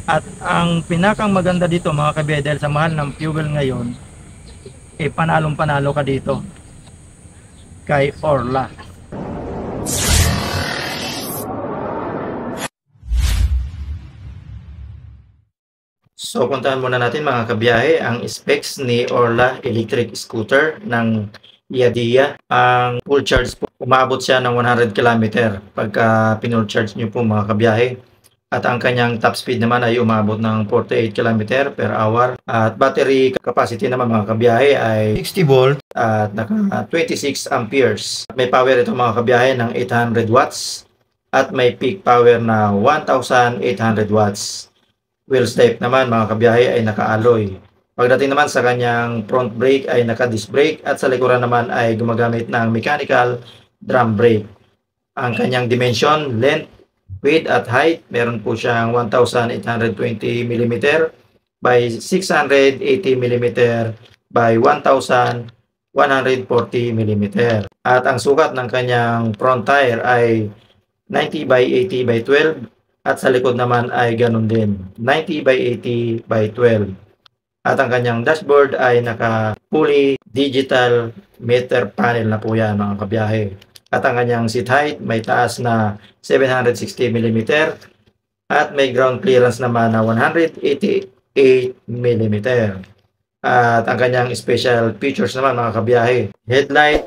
At ang pinakang maganda dito mga kabiyahe, dahil sa mahal ng fuel ngayon, panalong panalo ka dito kay Orla. So puntahan muna natin mga kabiyahe ang specs ni Orla electric scooter ng Yadia. Ang full charge po, umabot siya ng 100 km pagka pinull charge nyo po mga kabiyahe. At ang kanyang top speed naman ay umabot ng 48 km per hour. At battery capacity naman mga kabiyahe ay 60 volt at naka 26 amperes. May power ito mga kabiyahe ng 800 watts at may peak power na 1,800 watts. Wheels type naman mga kabiyahe ay naka-alloy. Pagdating naman sa kanyang front brake ay naka-disc brake at sa likuran naman ay gumagamit ng mechanical drum brake. Ang kanyang dimension, length, width at height, meron po siyang 1,820 mm by 680 mm by 1,140 mm. At ang sukat ng kanyang front tire ay 90 by 80 by 12 at sa likod naman ay ganun din, 90 by 80 by 12. At ang kanyang dashboard ay naka fully digital meter panel na po yan mga kabiyahe. At ang kanyang seat height may taas na 760 mm at may ground clearance naman na 188 mm. At ang kanyang special features naman mga kabiyahe, headlight,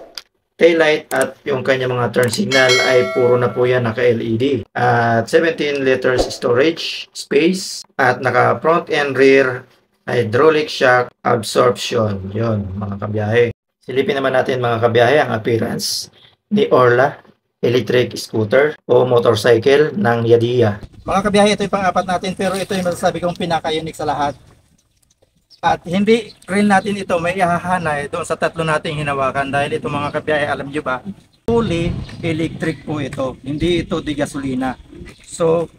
taillight at yung kanyang mga turn signal ay puro na po yan naka-LED. At 17 liters storage space at naka front and rear hydraulic shock absorption. Yun mga kabiyahe. Silipin naman natin mga kabiyahe ang appearance ni Orla electric scooter o motorcycle ng Yadia. Mga kabiyahe, ito yung pang-apat natin pero ito yung masasabi kong pinaka-unique sa lahat. At hindi rin natin ito may ihahanay doon sa tatlo nating hinawakan dahil ito mga kabiyahe, alam nyo ba, fully electric po ito. Hindi ito di gasolina. So,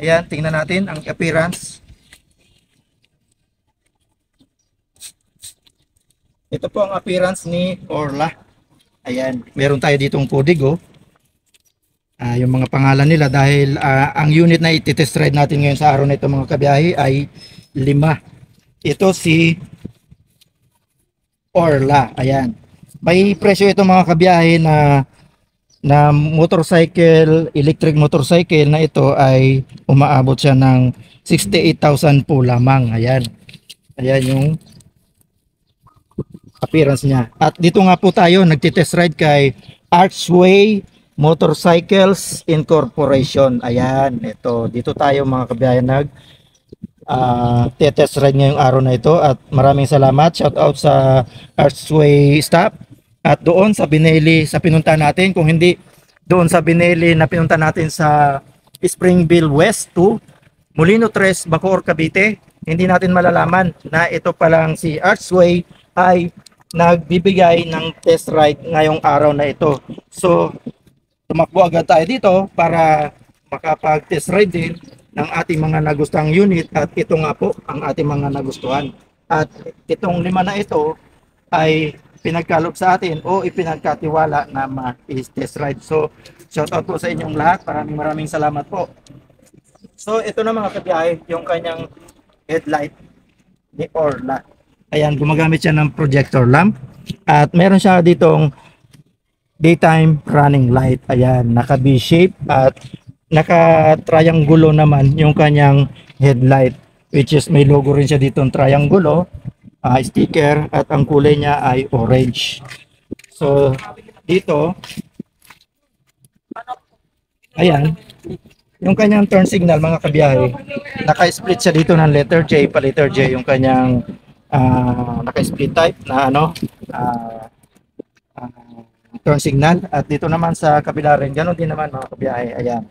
ayan, tingnan natin ang appearance. Ito po ang appearance ni Orla. Ayan, meron tayo ditong kodig oh. Yung mga pangalan nila dahil ang unit na iti-test ride natin ngayon sa araw na ito mga kabiyahe ay 5. Ito si Orla. Ayan. May presyo ito mga kabiyahe na motorcycle, electric motorcycle na ito ay umaabot siya ng 68,000 po lamang. Ayan. Ayan yung appearance niya. At dito nga po tayo nagti-test ride kay Archway Motorcycles Incorporation. Ayan, ito. Dito tayo mga kabiyahe test ride ngayong araw na ito at maraming salamat. Shout out sa Archway staff at doon sa Binelli sa pinunta natin. Kung hindi doon sa Binelli na pinunta natin sa Springville West to Molino 3, Bacoor, Cavite, hindi natin malalaman na ito palang si Archway ay nagbibigay ng test ride ngayong araw na ito. So tumakbo agad tayo dito para makapag-test ride din ng ating mga nagustuhang unit at ito nga po ang ating mga nagustuhan. At itong 5 na ito ay pinagkalob sa atin o ipinagkatiwala na ma-test ride. So shout out po sa inyong lahat. Maraming salamat po. So ito na mga kabiyahe, yung kanyang headlight ni Orla. Ayan, gumagamit siya ng projector lamp at meron siya ditong daytime running light. Ayan, naka V-shape at naka-triangulo naman yung kanyang headlight, which is may logo rin siya dito ng triangulo, sticker, at ang kulay niya ay orange. So dito, ayan, yung kanyang turn signal mga kabiyahe, naka-split siya dito ng letter J, pa letter J yung kanyang naka-split type na turn signal. At dito naman sa kabila rin, ganoon din naman mga kabiyahe. Ayan.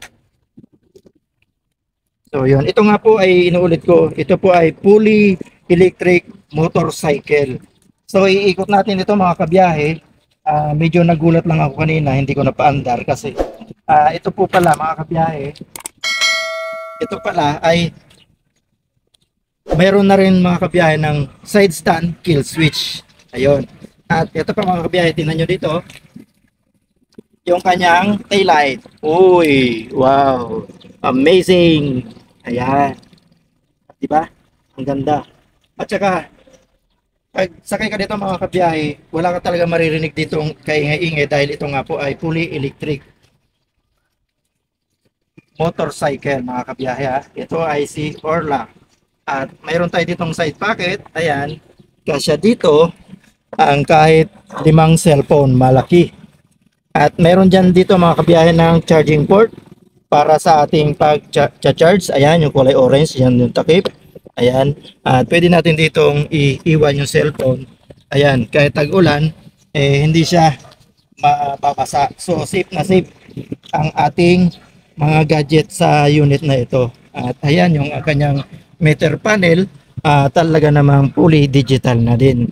So yun, ito nga po ay inuulit ko, ito po ay fully electric motorcycle. So iikot natin ito mga kabiyahe. Medyo nagulat lang ako kanina, hindi ko napaandar kasi ito po pala mga kabiyahe, ito pala ay mayroon na rin mga kabiyahe ng side stand kill switch. Ayun. At ito pa mga kabiyahe, tingnan nyo dito yung kanyang taillight. Uy, wow, amazing. Ayan, di ba? Ang ganda. At saka, pag sakay ka dito mga kabiyahe, wala ka talaga maririnig dito kaingay-ingay dahil ito nga po ay fully electric motorcycle mga kabiyahe ha. Ito ay si Orla. At mayroon tayo ditong side pocket. Ayan, kasya dito ang kahit 5 cellphone, malaki. At meron dyan dito mga kabiyahe ng charging port para sa ating pag-charge. Ayan, yung kulay orange, yan yung takip. Ayan, at pwede natin ditong iiwan yung cellphone. Ayan, kahit tag-ulan, hindi siya mababasa. So, safe na safe ang ating mga gadget sa unit na ito. At ayan, yung kanyang meter panel, talaga namang fully digital na din.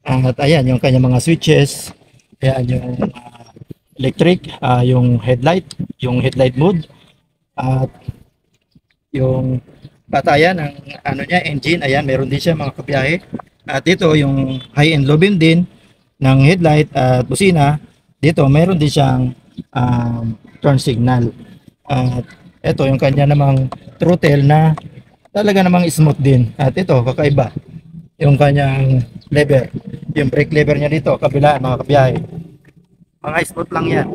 At ayan, yung kanyang mga switches. Ayan, yung electric, yung headlight mode, at yung batayan ng ano niya, engine. Ayan, meron din siya mga kabiyahe. At dito yung high and low beam din ng headlight at busina. Dito meron din siyang turn signal. At ito yung kanya namang throttle na talaga namang smooth din. At ito kakaiba yung kanyang lever, yung brake lever niya dito kabilaan mga kabiyahe. Mga smooth lang yan,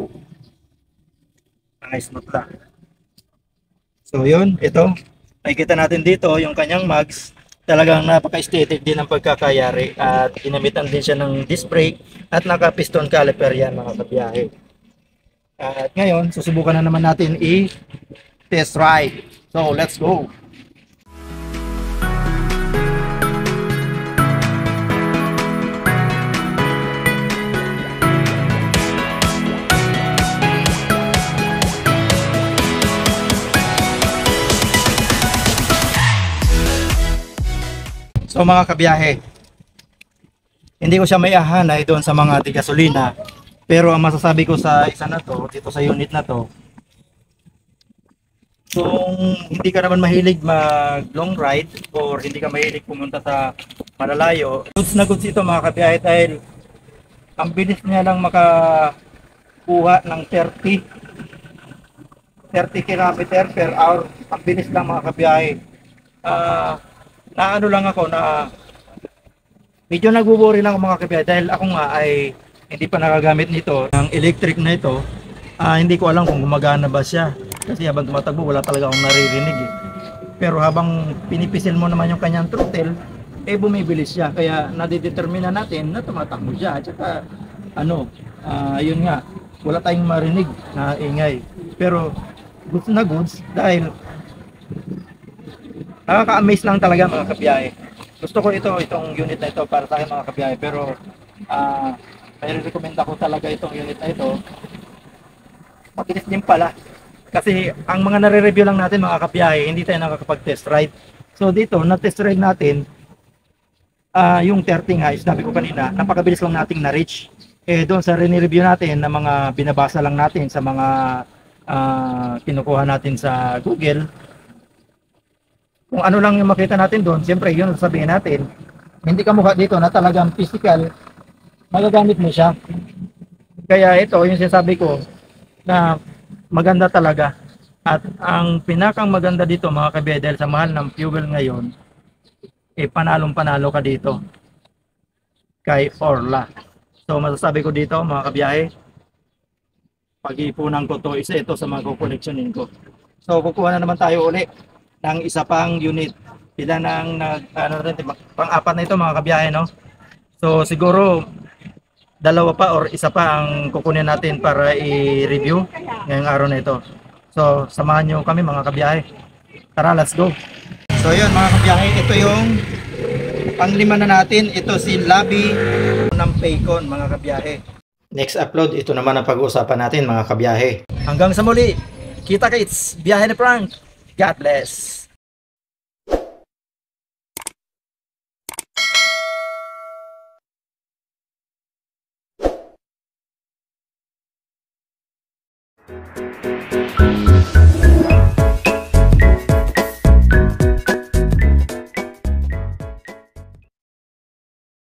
mga smooth lang. So yun, ito nakikita natin dito yung kanyang mags. Talagang napaka-aesthetic din ang pagkakayari at ginamitan din siya ng disc brake at naka-piston caliper yan mga kabiyahe. At ngayon, susubukan na naman natin i-test ride. So let's go! So mga kabiyahe, hindi ko siya may ahanay doon sa mga gasolina. Pero ang masasabi ko sa isa na to, dito sa unit na to, kung hindi ka naman mahilig mag long ride or hindi ka mahilig pumunta sa malalayo, goods na goods ito mga kabiyahe dahil ang bilis niya lang makakuha ng 30 kilometer per hour. Ang bilis lang mga kabiyahe. Naano lang ako na medyo nagwo-worry lang ako mga kabiyahe dahil ako nga ay hindi pa nakagamit nito ng electric na ito. Hindi ko alam kung gumagana ba siya kasi habang tumatakbo wala talaga akong naririnig eh. Pero habang pinipisil mo naman yung kanyang throttle, bumibilis siya, kaya nadidetermina natin na tumatakbo siya. At saka yun nga, wala tayong marinig na ingay. Pero goods na goods dahil nakaka-amaze lang talaga mga kabiyahe. Gusto ko itong unit na ito para sa akin mga kabiyahe, pero may recommend ako talaga itong unit na ito. Mabilis din pala. Kasi ang mga nare-review lang natin mga kabiyahe, hindi tayo nakakapag-test ride. So dito, na-test ride natin, yung 30 nga, sabi ko kanina, napakabilis lang nating na-reach. Doon sa review natin, na mga binabasa lang natin sa mga kinukuha natin sa Google, kung ano lang yung makita natin doon, siyempre yun sabihin natin, hindi ka mukha dito na talagang physical, magagamit mo siya. Kaya ito, yung sinasabi ko, na maganda talaga. At ang pinakang maganda dito mga kabiyahe, dahil sa mahal ng fuel ngayon, panalong panalo ka dito kay Orla. So masasabi ko dito mga kabiyahe, pag-iipunan ko to, isa ito sa mga kukoleksyonin ko. So kukuha na naman tayo uli ng isa pang unit. Pila ng pang-apat na ito mga kabiyahe, no? So siguro dalawa pa or isa pa ang kukunin natin para i-review ngayong araw na ito. So samahan nyo kami mga kabiyahe. Tara, let's go! So yun mga kabiyahe, ito yung panglima na natin. Ito si Labi ng Paycon mga kabiyahe. Next upload, ito naman ang pag-uusapan natin mga kabiyahe. Hanggang sa muli, kita kits, biyahe ni Frank. God bless!